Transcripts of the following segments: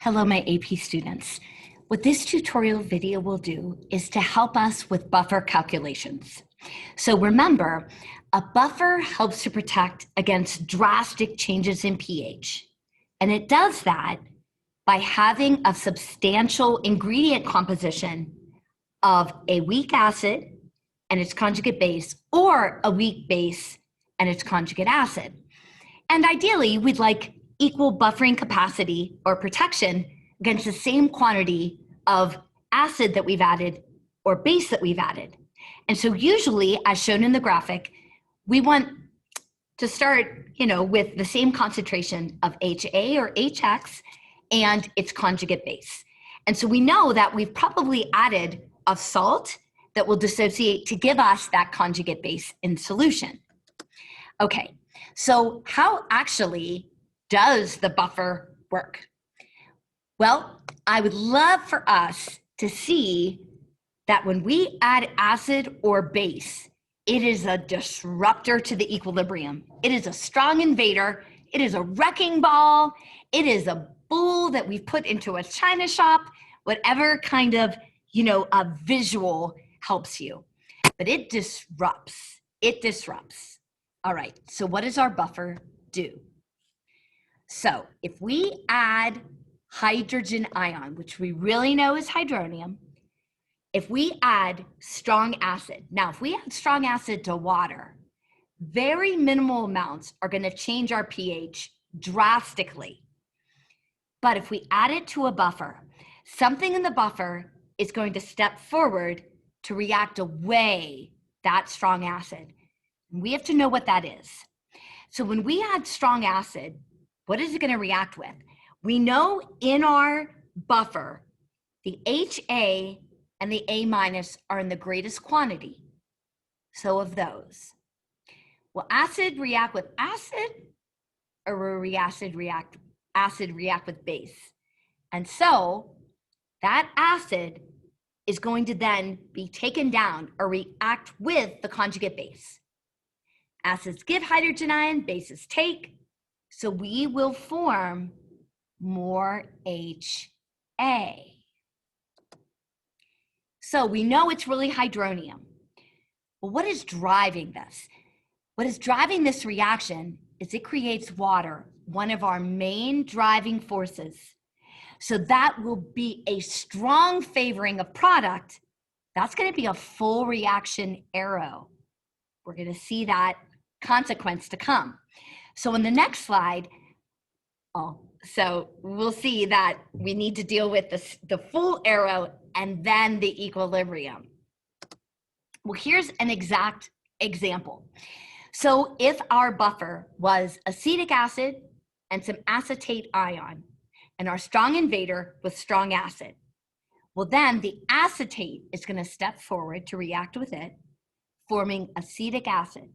Hello, my AP students. What this tutorial video will do is to help us with buffer calculations. So remember, a buffer helps to protect against drastic changes in pH. And it does that by having a substantial ingredient composition of a weak acid and its conjugate base, or a weak base and its conjugate acid. And ideally, we'd like equal buffering capacity or protection against the same quantity of acid that we've added or base that we've added. And so usually, as shown in the graphic, we want to start, with the same concentration of HA or HX and its conjugate base. And so we know that we've probably added a salt that will dissociate to give us that conjugate base in solution. Okay, so how actually does the buffer work? Well, I would love for us to see that when we add acid or base, it is a disruptor to the equilibrium. It is a strong invader. It is a wrecking ball. It is a bull that we've put into a china shop, whatever kind of, a visual helps you. But it disrupts. It disrupts. All right, so what does our buffer do? So if we add hydrogen ion, which we really know is hydronium, if we add strong acid, now if we add strong acid to water, very minimal amounts are going to change our pH drastically. But if we add it to a buffer, something in the buffer is going to step forward to react away that strong acid. We have to know what that is. So when we add strong acid, what is it going to react with? We know in our buffer, the HA and the A- are in the greatest quantity. So of those, will acid react with acid, or will acid react with base? And so that acid is going to then be taken down or react with the conjugate base. Acids give hydrogen ion, bases take. So we will form more HA. So we know it's really hydronium. But what is driving this? What is driving this reaction is it creates water, one of our main driving forces. So that will be a strong favoring of product. That's going to be a full reaction arrow. We're going to see that consequence to come. So in the next slide, so we'll see that we need to deal with the full arrow and then the equilibrium. Well, here's an exact example. So if our buffer was acetic acid and some acetate ion, and our strong invader with strong acid, well then the acetate is going to step forward to react with it, forming acetic acid.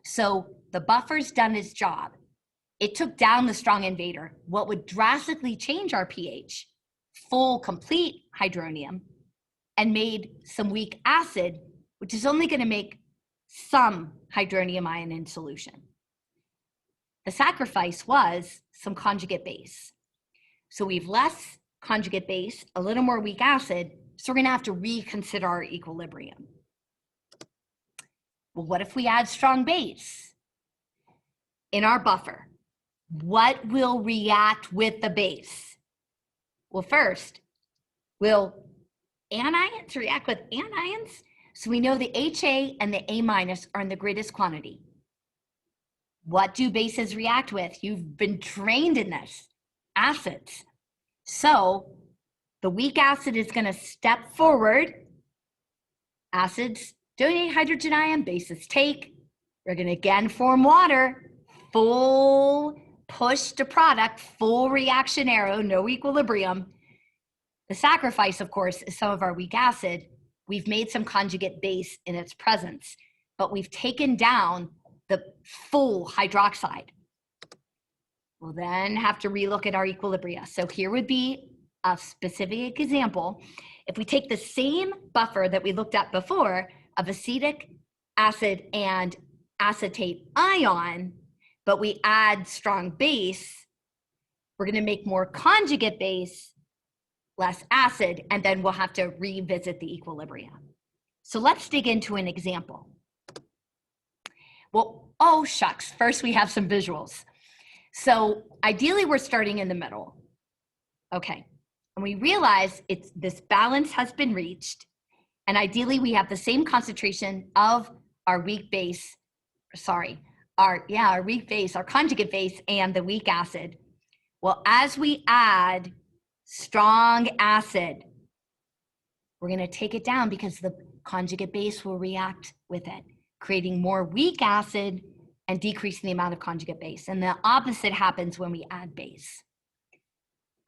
So the buffer's done its job. It took down the strong invader, what would drastically change our pH, full complete hydronium, and made some weak acid, which is only going to make some hydronium ion in solution. The sacrifice was some conjugate base. So we have less conjugate base, a little more weak acid, so we're going to have to reconsider our equilibrium. Well, what if we add strong base in our buffer? What will react with the base? Well, first, will anions react with anions? So we know the HA and the A- are in the greatest quantity. What do bases react with? You've been trained in this. Acids. So the weak acid is going to step forward. Acids donate hydrogen ion, bases take. We're going to again form water. Full push to product, full reaction arrow, no equilibrium. The sacrifice, of course, is some of our weak acid. We've made some conjugate base in its presence, but we've taken down the full hydroxide. We'll then have to relook at our equilibria. So here would be a specific example. If we take the same buffer that we looked at before of acetic acid and acetate ion, but we add strong base, we're going to make more conjugate base, less acid, and then we'll have to revisit the equilibrium. So let's dig into an example. Well, oh shucks, first we have some visuals. So ideally we're starting in the middle. Okay, and we realize this balance has been reached, and ideally we have the same concentration of our weak base, our weak base, our conjugate base, and the weak acid. Well, as we add strong acid, we're going to take it down because the conjugate base will react with it, creating more weak acid and decreasing the amount of conjugate base. And the opposite happens when we add base.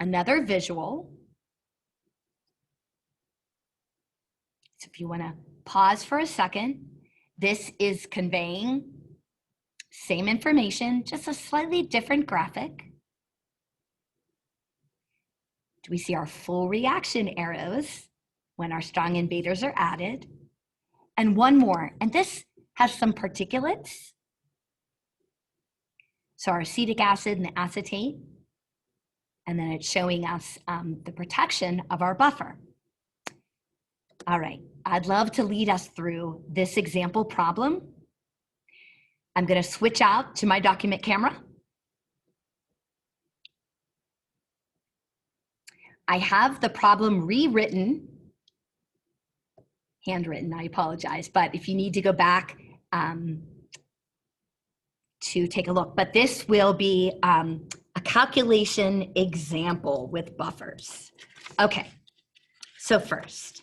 Another visual. So if you want to pause for a second, this is conveying same information, just a slightly different graphic. Do we see our full reaction arrows when our strong invaders are added? And one more, and this has some particulates. So our acetic acid and the acetate, and then it's showing us the protection of our buffer. All right, I'd love to lead us through this example problem. I'm going to switch out to my document camera. I have the problem rewritten, handwritten, I apologize, but if you need to go back to take a look, but this will be a calculation example with buffers. Okay, so first,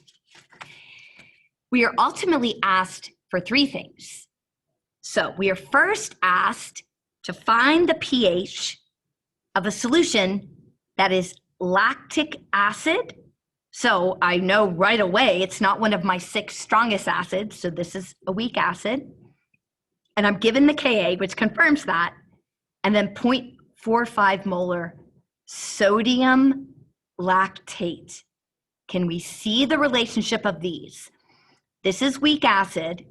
we are ultimately asked for three things. So we are first asked to find the pH of a solution that is lactic acid. So I know right away it's not one of my 6 strongest acids, so this is a weak acid. And I'm given the Ka, which confirms that, and then 0.45 molar sodium lactate. Can we see the relationship of these? This is weak acid.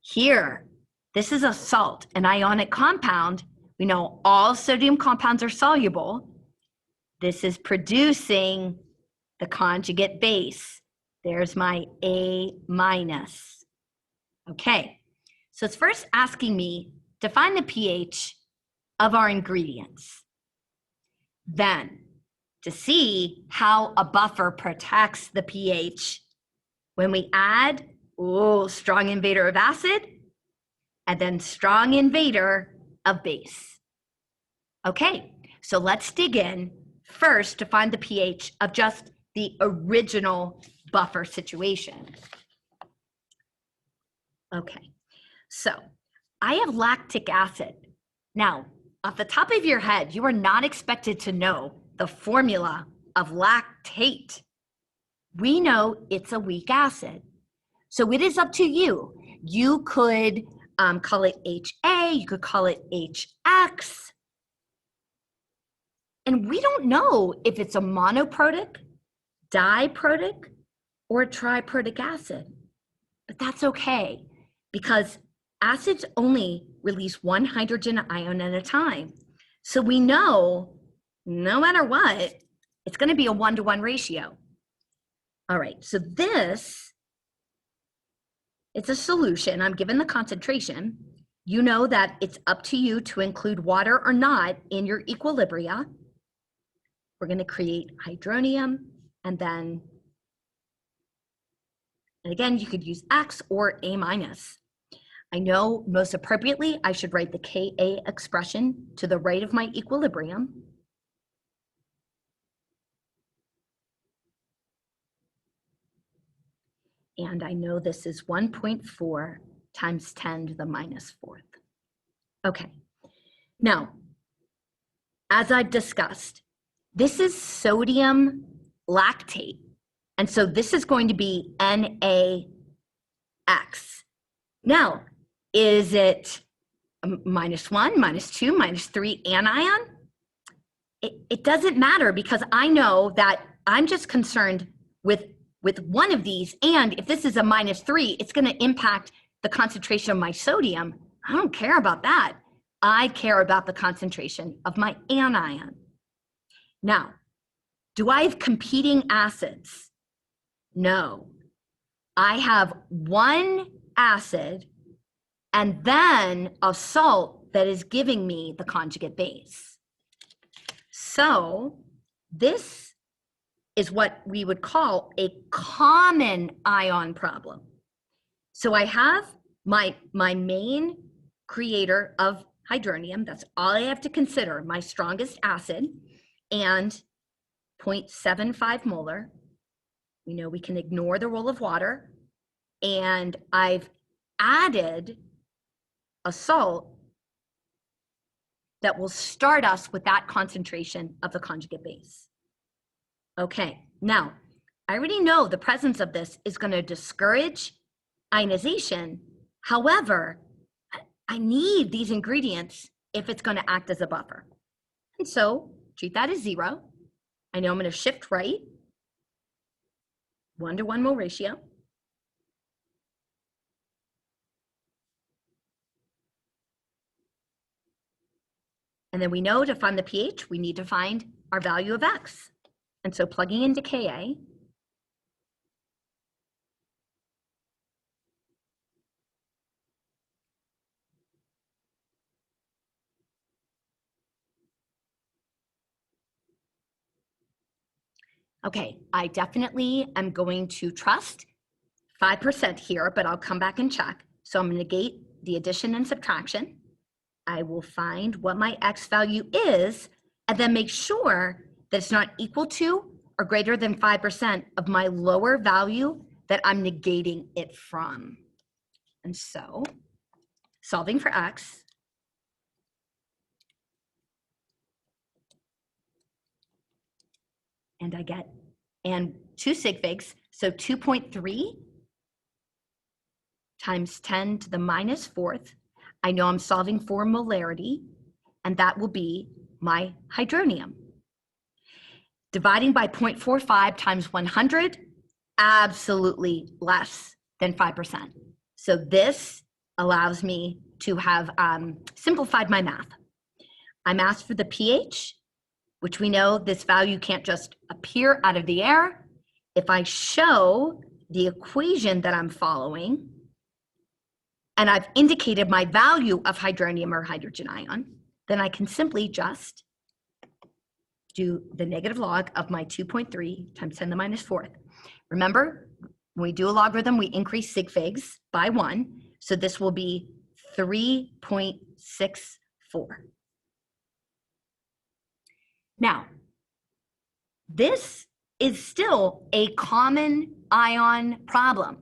Here, this is a salt, an ionic compound. We know all sodium compounds are soluble. This is producing the conjugate base. There's my A minus. Okay, so it's first asking me to find the pH of our ingredients. Then, to see how a buffer protects the pH when we add, strong invader of acid, and then strong invader of base. Okay, so let's dig in first to find the pH of just the original buffer situation. Okay, so I have lactic acid. Now, off the top of your head, you are not expected to know the formula of lactate. We know it's a weak acid. So it is up to you. You could call it HA, you could call it HX. And we don't know if it's a monoprotic, diprotic, or triprotic acid. But that's okay, because acids only release one hydrogen ion at a time. So we know, no matter what, it's going to be a 1-to-1 ratio. All right, so this, it's a solution. I'm given the concentration. You know that it's up to you to include water or not in your equilibria. We're going to create hydronium, and then, and again, you could use X or A minus. I know most appropriately, I should write the Ka expression to the right of my equilibrium. And I know this is 1.4 times 10 to the minus 4th. Okay, now, as I've discussed, this is sodium lactate. And so this is going to be NaX. Now, is it -1, -2, -3 anion? It doesn't matter, because I know that I'm just concerned with one of these, and if this is a -3, it's going to impact the concentration of my sodium. I don't care about that. I care about the concentration of my anion. Now, do I have competing acids? No. I have one acid and then a salt that is giving me the conjugate base. So this is what we would call a common ion problem. So I have my main creator of hydronium, that's all I have to consider, my strongest acid, and 0.75 molar. We know we can ignore the role of water, and I've added a salt that will start us with that concentration of the conjugate base. Okay, now I already know the presence of this is going to discourage ionization. However, I need these ingredients if it's going to act as a buffer. And so treat that as 0. I know I'm going to shift right, 1-to-1 mole ratio. And then we know to find the pH, we need to find our value of X. And so plugging into Ka, okay, I definitely am going to trust 5% here, but I'll come back and check. So I'm going to negate the addition and subtraction. I will find what my X value is, and then make sure that it's not equal to or greater than 5% of my lower value that I'm negating it from. And so, solving for X, and I get, and 2 sig figs, so 2.3 times 10 to the minus 4th. I know I'm solving for molarity, and that will be my hydronium. Dividing by 0.45 times 100, absolutely less than 5%. So this allows me to have simplified my math. I'm asked for the pH, which we know this value can't just appear out of the air. If I show the equation that I'm following, and I've indicated my value of hydronium or hydrogen ion, then I can simply just do the negative log of my 2.3 times 10 to the minus 4th. Remember, when we do a logarithm, we increase sig figs by 1. So this will be 3.64. Now, this is still a common ion problem.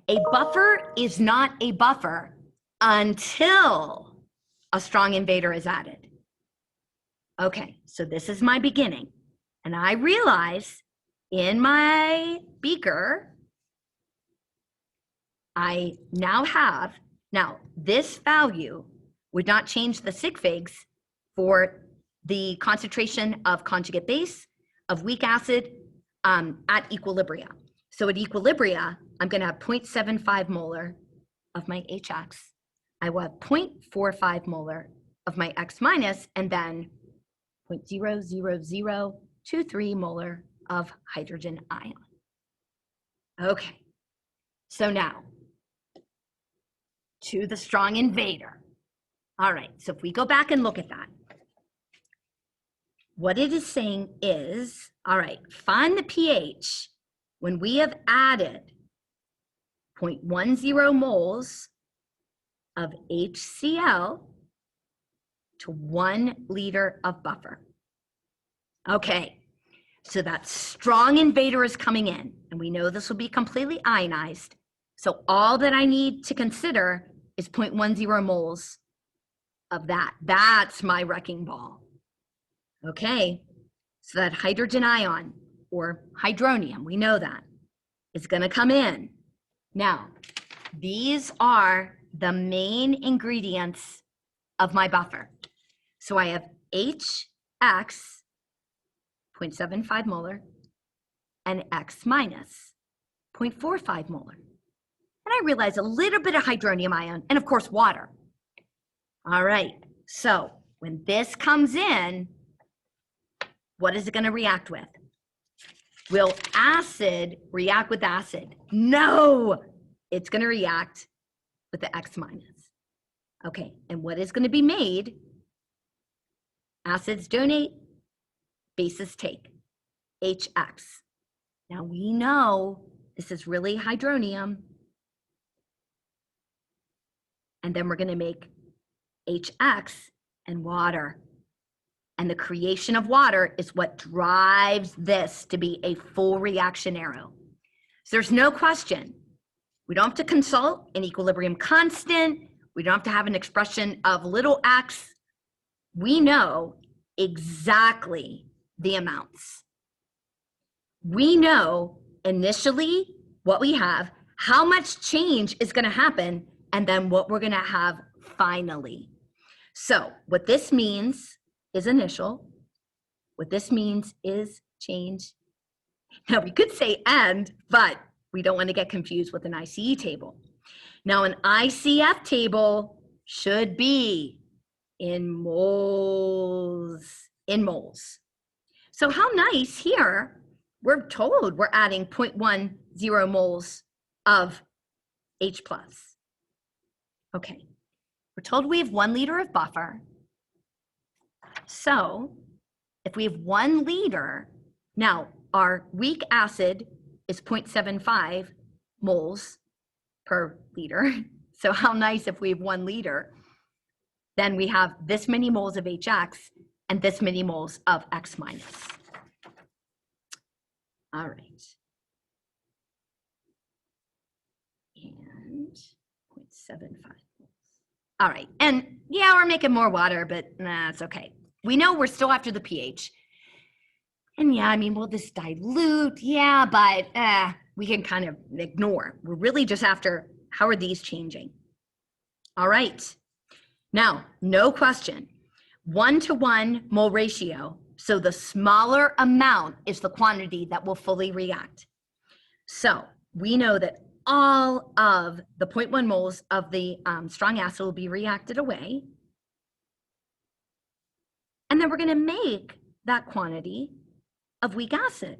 A buffer is not a buffer until a strong invader is added. Okay, so this is my beginning. And I realize in my beaker, I now have, now this value would not change the sig figs for the concentration of conjugate base, of weak acid at equilibria. So at equilibria, I'm going to have 0.75 molar of my HX. I will have 0.45 molar of my X minus, and then 0.00023 molar of hydrogen ion. Okay, so now to the strong invader. All right, so if we go back and look at that, what it is saying is, all right, find the pH when we have added 0.10 moles of HCl to 1 liter of buffer. Okay, so that strong invader is coming in, and we know this will be completely ionized. So all that I need to consider is 0.10 moles of that. That's my wrecking ball. Okay, so that hydrogen ion, or hydronium, we know that, is going to come in. Now, these are the main ingredients of my buffer. So I have HX, 0.75 molar, and X minus, 0.45 molar. And I realize a little bit of hydronium ion, and of course water. All right, so when this comes in, what is it going to react with? Will acid react with acid? No, it's going to react with the X minus. Okay, and what is going to be made? Acids donate, bases take, HX. Now we know this is really hydronium. And then we're going to make HX and water. And the creation of water is what drives this to be a full reaction arrow. So there's no question. We don't have to consult an equilibrium constant. We don't have to have an expression of little x. We know exactly the amounts. We know initially what we have, how much change is going to happen, and then what we're going to have finally. So what this means is initial. What this means is change. Now we could say end, but we don't want to get confused with an ICE table. Now an ICF table should be in moles, So how nice here, we're told we're adding 0.10 moles of H+. Okay, we're told we have 1 liter of buffer. So if we have 1 liter, now our weak acid is 0.75 moles per liter. So how nice if we have 1 liter, then we have this many moles of HX and this many moles of X minus. All right. And 0.75 moles. All right, and yeah, we're making more water, but nah, it's okay. We know we're still after the pH. And yeah, I mean, will this dilute? Yeah, but we can kind of ignore. We're really just after, how are these changing? All right, now, no question, 1-to-1 mole ratio. So the smaller amount is the quantity that will fully react. So we know that all of the 0.1 moles of the strong acid will be reacted away. And then we're going to make that quantity of weak acid.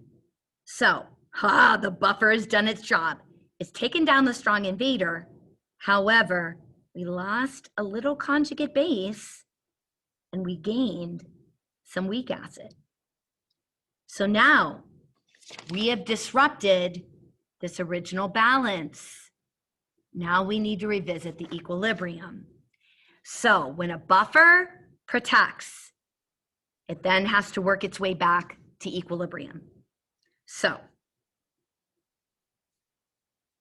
So, the buffer has done its job. It's taken down the strong invader. However, we lost a little conjugate base and we gained some weak acid. So now we have disrupted this original balance. Now we need to revisit the equilibrium. So when a buffer protects, it then has to work its way back to equilibrium. So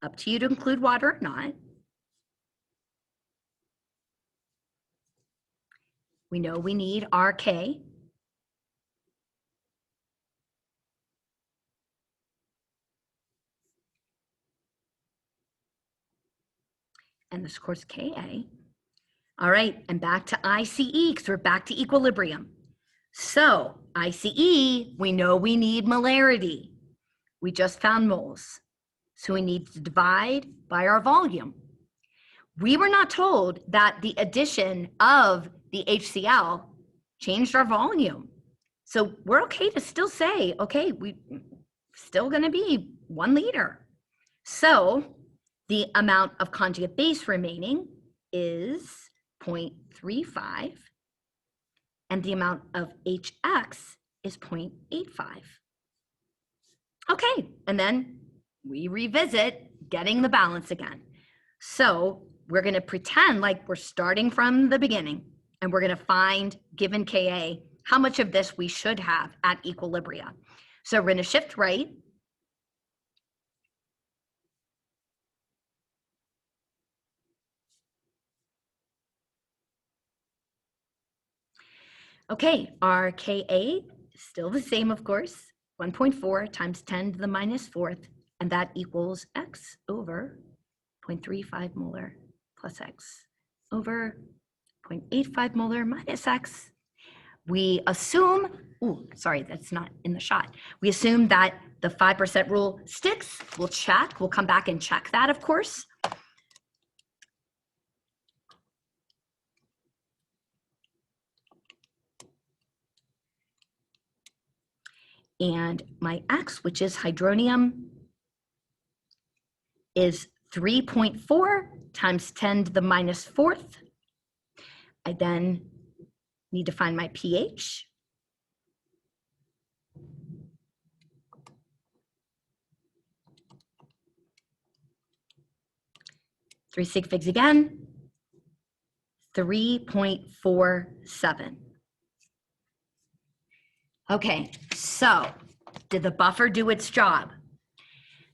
up to you to include water or not. We know we need RK. And this, of course, Ka. All right, and back to ICE, because we're back to equilibrium. So ICE, we know we need molarity. We just found moles. So we need to divide by our volume. We were not told that the addition of the HCl changed our volume. So we're okay to still say, okay, we still gonna be 1 liter. So the amount of conjugate base remaining is 0.35, and the amount of HX is 0.85. Okay, and then we revisit getting the balance again. So we're going to pretend like we're starting from the beginning, and we're going to find, given Ka, how much of this we should have at equilibria. So we're going to shift right. Okay, our Ka is still the same, of course, 1.4 times 10 to the minus 4th, and that equals X over 0.35 molar plus X over 0.85 molar minus X. We assume, sorry, that's not in the shot. We assume that the 5% rule sticks. We'll check, we'll come back and check that, of course. And my X, which is hydronium, is 3.4 times 10 to the minus fourth. I then need to find my pH. Three sig figs again, 3.47. Okay, so did the buffer do its job?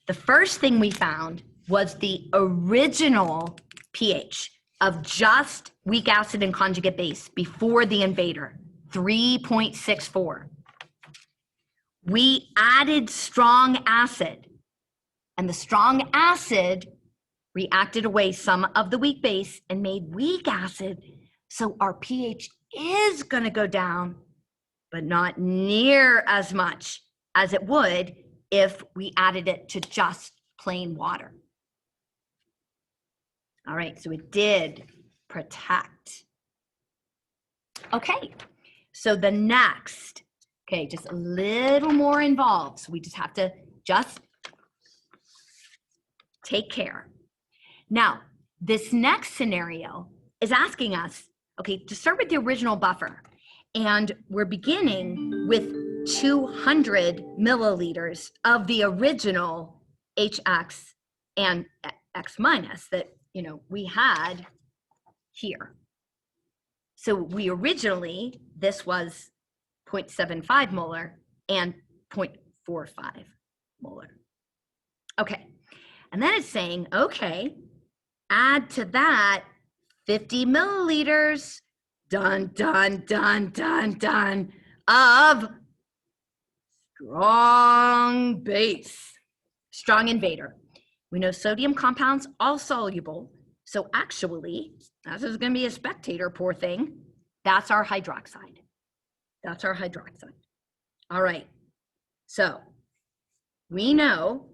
The first thing we found was the original pH of just weak acid and conjugate base before the invader, 3.64. We added strong acid, and the strong acid reacted away some of the weak base and made weak acid, so our pH is going to go down, but not near as much as it would if we added it to just plain water. All right, so it did protect. Okay, so the next, okay, just a little more involved. So we just have to just take care. Now, this next scenario is asking us, okay, to start with the original buffer, and we're beginning with 200 milliliters of the original HX and X minus that, you know, we had here. So we originally, this was 0.75 molar and 0.45 molar. Okay, and then it's saying, okay, add to that 50 milliliters, dun, dun, dun, dun, dun, of strong base, strong invader. We know sodium compounds all soluble, so actually, this is going to be a spectator, poor thing. That's our hydroxide. That's our hydroxide. All right, so we know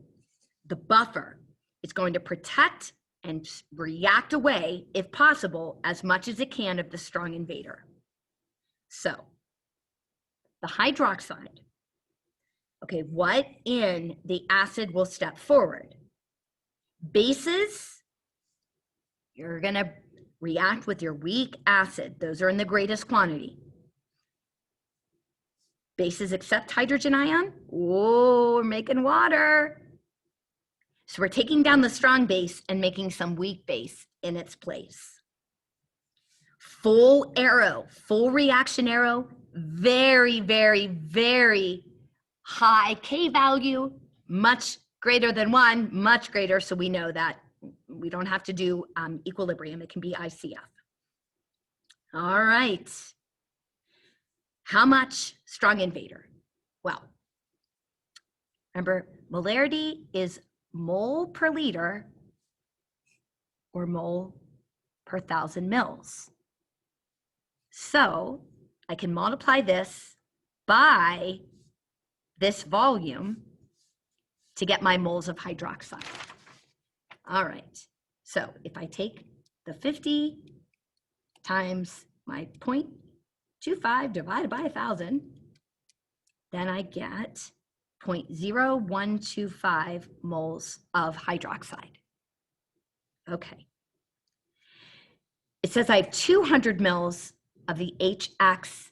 the buffer is going to protect and react away, if possible, as much as it can of the strong invader. So the hydroxide, okay, what in the acid will step forward? Bases, you're gonna react with your weak acid. Those are in the greatest quantity. Bases accept hydrogen ion. Oh, we're making water. So we're taking down the strong base and making some weak base in its place. Full arrow, full reaction arrow, very, very, very high K value, much greater than 1, much greater, so we know that we don't have to do equilibrium, it can be ICF. All right. How much strong invader? Well, remember, molarity is mole per liter or mole per 1,000 mils. So I can multiply this by this volume to get my moles of hydroxide. All right, so if I take the 50 times my 0.25 divided by 1,000, then I get 0.0125 moles of hydroxide. Okay. It says I have 200 mils of the HX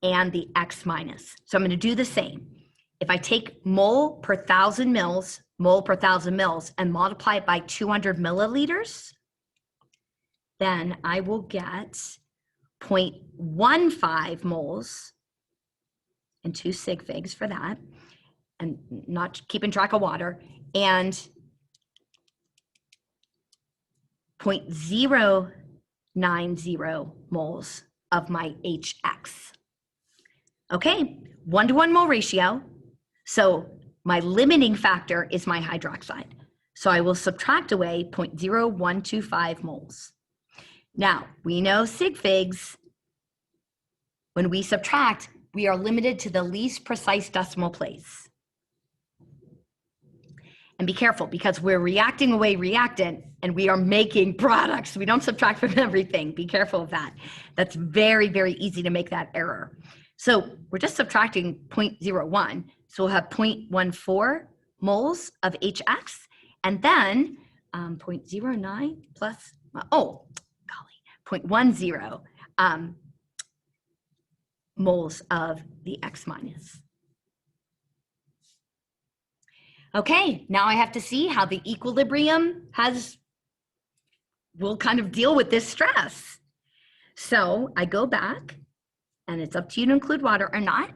and the X minus. So I'm going to do the same. If I take mole per 1,000 mils, and multiply it by 200 milliliters, then I will get 0.15 moles and 2 sig figs for that, and not keeping track of water, and 0.090 moles of my HX. Okay, 1-to-1 mole ratio. So my limiting factor is my hydroxide. So I will subtract away 0.0125 moles. Now, we know sig figs, when we subtract, we are limited to the least precise decimal place. And be careful, because we're reacting away reactant and we are making products. We don't subtract from everything. Be careful of that. That's very, very easy to make that error. So we're just subtracting 0.01. So we'll have 0.14 moles of HX, and then 0.09 plus, oh, golly, 0.10 moles of the X minus. Okay, now I have to see how the equilibrium will kind of deal with this stress. So I go back, and it's up to you to include water or not.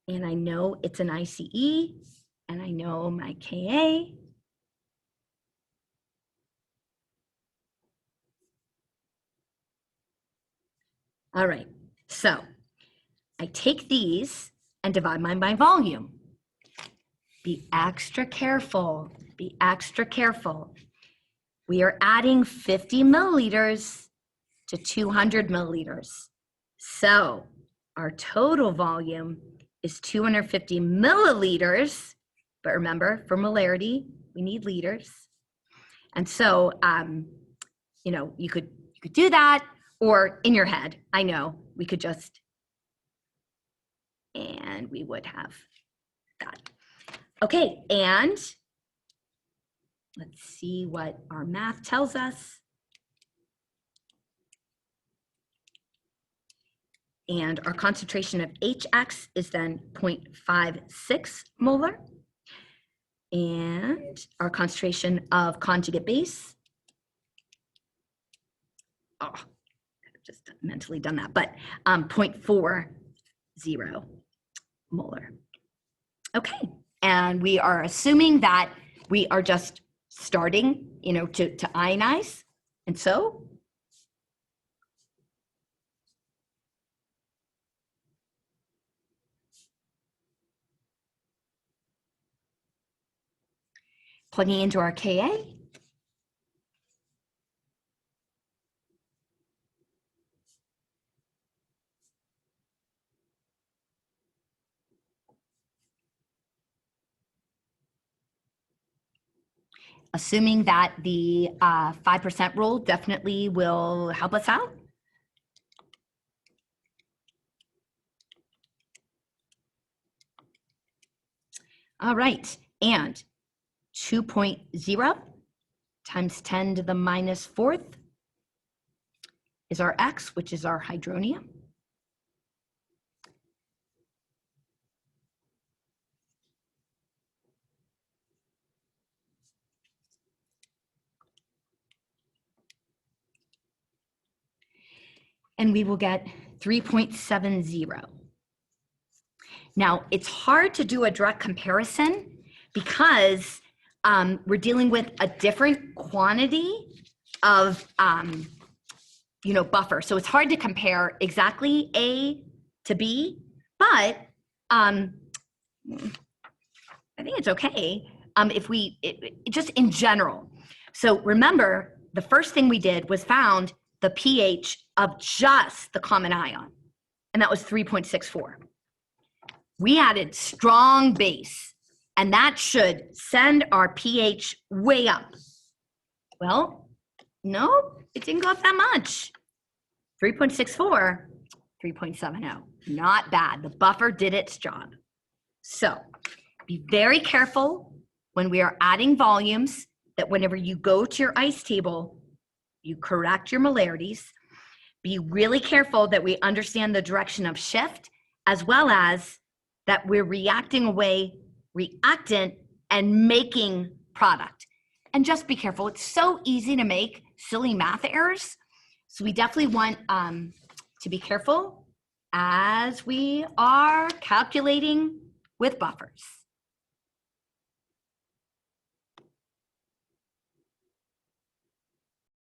And I know it's an ICE, and I know my Ka. All right, so I take these and divide mine by volume. Be extra careful, be extra careful. We are adding 50 milliliters to 200 milliliters. So our total volume is 250 milliliters, but remember, for molarity, we need liters. And so, you know, you could do that, or in your head, I know, we could just, and we would have that. Okay, and let's see what our math tells us. And our concentration of HX is then 0.56 molar. And our concentration of conjugate base, oh, I could have just mentally done that, but 0.40 molar. Okay, and we are assuming that we are just starting, you know, to ionize. And so plugging into our Ka. Assuming that the 5% rule definitely will help us out. All right, and 2.0 times 10 to the minus 4th is our X, which is our hydronium. And we will get 3.70. Now, it's hard to do a direct comparison because we're dealing with a different quantity of, you know, buffer. So it's hard to compare exactly A to B, but I think it's okay if we, just in general. So remember, the first thing we did was found the pH of just the common ion, and that was 3.64. We added strong base, and that should send our pH way up. Well, no, it didn't go up that much. 3.64, 3.70, not bad. The buffer did its job. So be very careful when we are adding volumes that whenever you go to your ice table, you correct your molarities. Be really careful that we understand the direction of shift, as well as that we're reacting away reactant and making product. And just be careful. It's so easy to make silly math errors. So we definitely want to be careful as we are calculating with buffers.